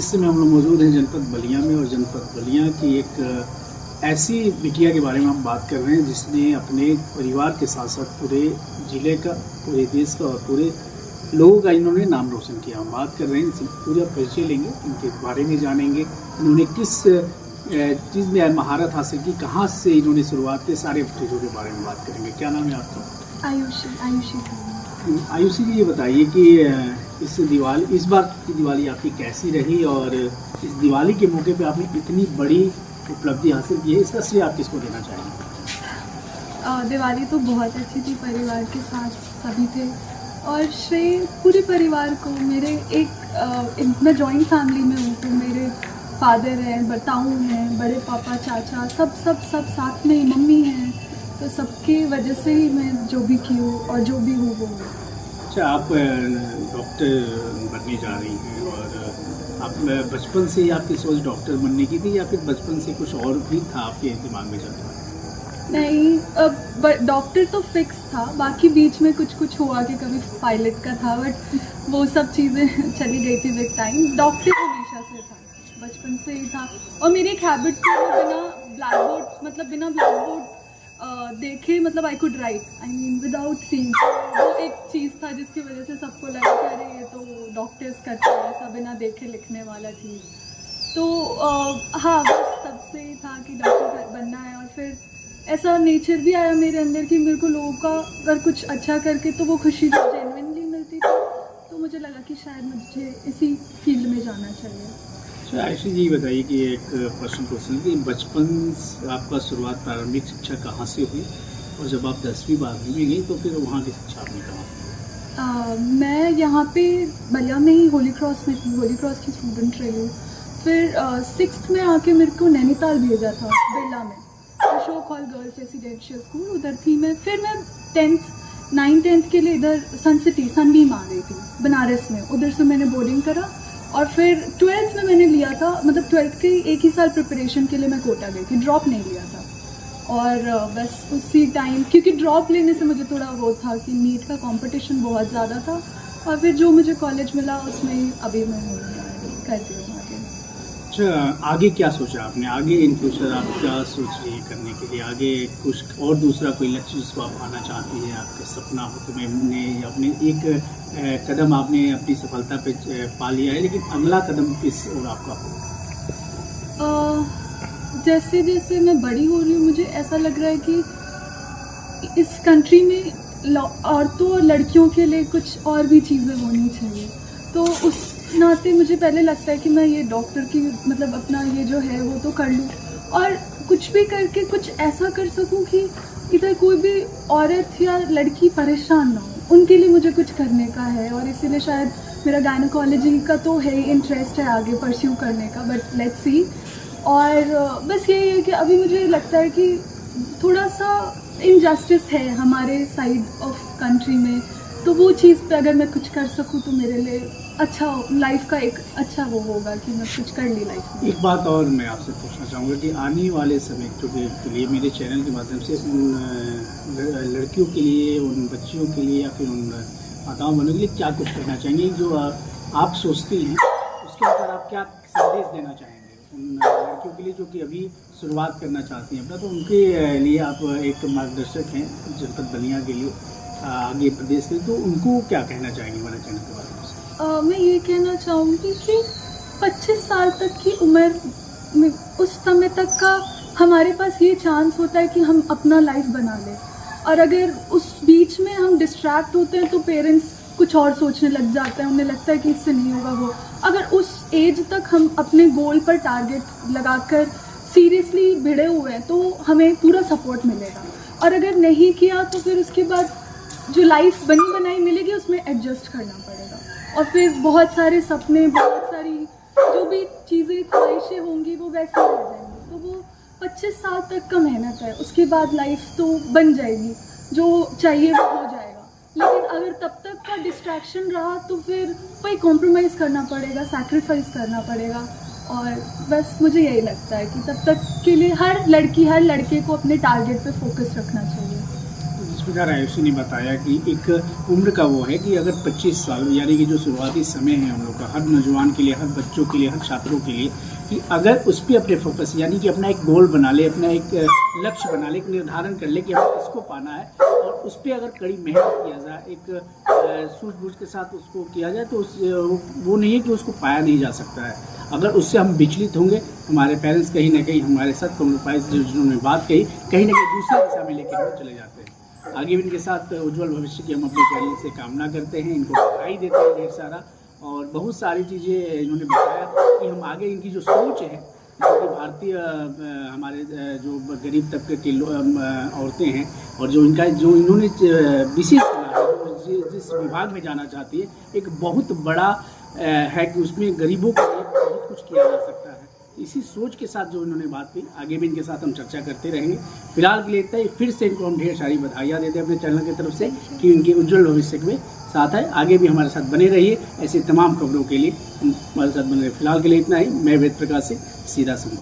इस समय हम लोग मौजूद हैं जनपद बलिया में, और जनपद बलिया की एक ऐसी बिटिया के बारे में हम बात कर रहे हैं जिसने अपने परिवार के साथ साथ पूरे ज़िले का, पूरे देश का और पूरे लोगों का इन्होंने नाम रोशन किया। हम बात कर रहे हैं, इनसे पूरा परिचय लेंगे, इनके बारे में जानेंगे, इन्होंने किस चीज़ में महारत हासिल की, कहाँ से इन्होंने शुरुआत की, सारे चीज़ों के बारे में बात करेंगे। क्या नाम है आपका? आयुषी। आयुषी जी, ये बताइए कि इस बार की दिवाली आपकी कैसी रही, और इस दिवाली के मौके पे आपने इतनी बड़ी उपलब्धि हासिल की है, इसका श्रेय आप किसको देना चाहेंगे? दिवाली तो बहुत अच्छी थी, परिवार के साथ सभी थे, और श्रेय पूरे परिवार को। मेरे मैं जॉइंट फैमिली में हूँ, तो मेरे फादर हैं, बताऊँ हैं, बड़े पापा, चाचा, सब साथ में, मम्मी हैं, तो सबकी वजह से ही मैं जो भी की हूँ और जो भी हूँ वो हूँ। अच्छा, आप डॉक्टर बनने जा रही हैं, और आप बचपन से ही आपकी सोच डॉक्टर बनने की थी, या फिर बचपन से कुछ और भी था आपके दिमाग में चलता? नहीं, अब डॉक्टर तो फिक्स था, बाकी बीच में कुछ हुआ कि कभी पायलट का था, बट वो सब चीज़ें चली गई थी विद टाइम। डॉक्टर हमेशा से था, बचपन से ही था, और मेरी एक हैबिट थी, बिना ब्लैक बोर्ड देखे, मतलब I could write, I mean without seeing. वो एक चीज़ था जिसकी वजह से सबको लगा कि अरे ये तो डॉक्टर्स करते हैं ऐसा, बिना देखे लिखने वाला चीज़। तो हाँ, बस तब से ही था कि डॉक्टर बनना है, और फिर ऐसा नेचर भी आया मेरे अंदर कि मेरे को लोगों का अगर कुछ अच्छा करके तो वो खुशी जो जेन्युइनली मिलती थी, तो मुझे लगा कि शायद मुझे इसी फील्ड में जाना चाहिए। अच्छा आयुषी जी, बताइए कि एक पर्सनल क्वेश्चन कि बचपन आपका शुरुआत प्रारंभिक शिक्षा कहाँ से हुई, और जब आप 10वीं 12वीं में गई तो फिर वहाँ की शिक्षा आपने कहाँ? मैं यहाँ पे बलिया में ही होली क्रॉस में थी, होली क्रॉस की स्टूडेंट रही हूँ। फिर 6th में आके मेरे को नैनीताल भेजा था, बिरला में Ashok hall girls residential school, उधर थी मैं। फिर मैं 9th-10th के लिए इधर सनबीम आ गई थी बनारस में, उधर से मैंने बोर्डिंग करा, और फिर 12th में मैंने लिया था, मतलब 12th के एक ही साल प्रिपरेशन के लिए मैं कोटा गई थी, ड्रॉप नहीं लिया था। और बस उसी टाइम, क्योंकि ड्रॉप लेने से मुझे थोड़ा वो था कि नीट का कंपटीशन बहुत ज़्यादा था, और फिर जो मुझे कॉलेज मिला उसमें अभी मैं करती हूँ आगे। अच्छा, आगे क्या सोचा आपने? आगे इन फ्यूचर आप क्या सोच रही है करने के लिए? आगे कुछ और दूसरा कोई लक्ष्य जिसको आप पाना चाहती हैं, आपका सपना हो तो मैं अपने एक कदम आपने अपनी सफलता पे पा लिया है, लेकिन अगला कदम किस और आपका हो? जैसे जैसे मैं बड़ी हो रही हूँ, मुझे ऐसा लग रहा है कि इस कंट्री में औरतों और लड़कियों के लिए कुछ और भी चीज़ें होनी चाहिए। तो उस नाते मुझे पहले लगता है कि मैं ये डॉक्टर की, मतलब अपना ये जो है वो तो कर लूँ, और कुछ भी करके कुछ ऐसा कर सकूँ कि इधर कोई भी औरत या लड़की परेशान ना हो, उनके लिए मुझे कुछ करने का है। और इसीलिए शायद मेरा गायनोकोलॉजी का तो है ही, इंटरेस्ट है आगे परस्यू करने का, बट लेट्स सी। और बस यही है कि अभी मुझे लगता है कि थोड़ा सा इनजस्टिस है हमारे साइड ऑफ कंट्री में, तो वो चीज़ पे अगर मैं कुछ कर सकूँ तो मेरे लिए अच्छा, लाइफ का एक अच्छा वो होगा कि मैं कुछ कर ली लाइफ में। एक बात और मैं आपसे पूछना चाहूँगा कि आने वाले समय के लिए मेरे चैनल के माध्यम से उन लड़कियों के लिए, उन बच्चियों के लिए, या फिर उन माताओं बहनों के लिए क्या कुछ करना चाहेंगे, जो आप सोचती हैं उसके अंदर आप क्या संदेश देना चाहेंगे उन लड़कियों के लिए जो कि अभी शुरुआत करना चाहती हैं अपना? तो उनके लिए आप एक मार्गदर्शक हैं जनपद बलिया के लिए, आगे प्रदेश के लिए, तो उनको क्या कहना चाहेंगे हमारे चैनल के बारे में? मैं ये कहना चाहूँगी कि 25 साल तक की उम्र में, उस समय तक का हमारे पास ये चांस होता है कि हम अपना लाइफ बना लें, और अगर उस बीच में हम डिस्ट्रैक्ट होते हैं तो पेरेंट्स कुछ और सोचने लग जाते हैं, उन्हें लगता है कि इससे नहीं होगा वो। अगर उस एज तक हम अपने गोल पर टारगेट लगाकर सीरियसली भिड़े हुए हैं तो हमें पूरा सपोर्ट मिलेगा, और अगर नहीं किया तो फिर उसके बाद जो लाइफ बनी बनाई मिलेगी उसमें एडजस्ट करना पड़ेगा, और फिर बहुत सारे सपने, बहुत सारी जो भी चीज़ें, ख्वाहिशें होंगी वो वैसे ही रह जाएंगी। तो वो 25 साल तक का मेहनत है, उसके बाद लाइफ तो बन जाएगी, जो चाहिए वो हो जाएगा। लेकिन अगर तब तक का डिस्ट्रैक्शन रहा तो फिर वही कॉम्प्रोमाइज़ करना पड़ेगा, सैक्रिफाइस करना पड़ेगा। और बस मुझे यही लगता है कि तब तक के लिए हर लड़की, हर लड़के को अपने टारगेट पे फोकस रखना चाहिए। स्पीकर आयुषी ने बताया कि एक उम्र का वो है कि अगर 25 साल यानी कि जो शुरुआती समय है हम लोग का, हर नौजवान के लिए, हर बच्चों के लिए, हर छात्रों के लिए, कि अगर उस पर अपने फोकस यानी कि अपना एक गोल बना ले, अपना एक लक्ष्य बना ले, एक निर्धारण कर ले कि हमें इसको पाना है, और उस पर अगर कड़ी मेहनत किया जाए, एक सूझबूझ के साथ उसको किया जाए, तो वो नहीं है कि उसको पाया नहीं जा सकता है। अगर उससे हम विचलित होंगे, हमारे पेरेंट्स कहीं ना कहीं हमारे साथ कॉम्प्रोमाइज जिन्होंने बात कही, कहीं ना कहीं दूसरी दिशा में लेकर हम चले जाते हैं। आगे भी इनके साथ उज्ज्वल भविष्य की हम अपने चैनल से कामना करते हैं, इनको बधाई देते हैं ढेर सारा, और बहुत सारी चीज़ें इन्होंने बताया कि हम आगे इनकी जो सोच है, जो भारतीय हमारे जो गरीब तबके की औरतें हैं, और जो इन्होंने विशेष चुना है, जिस विभाग में जाना चाहती है, एक बहुत बड़ा है कि उसमें गरीबों के लिए बहुत कुछ किया जा सकता है। इसी सोच के साथ जो इन्होंने बात की, आगे भी इनके साथ हम चर्चा करते रहेंगे। फिलहाल के लिए इतना ही। फिर से इनको हम ढेर सारी बधाइयाँ देते हैं अपने चैनल की तरफ से कि इनके उज्ज्वल भविष्य में साथ है। आगे भी हमारे साथ बने रहिए, ऐसी तमाम खबरों के लिए हमारे साथ बने रहिए। फिलहाल के लिए इतना ही। मैं वेद प्रकाश से सीधा संवाद।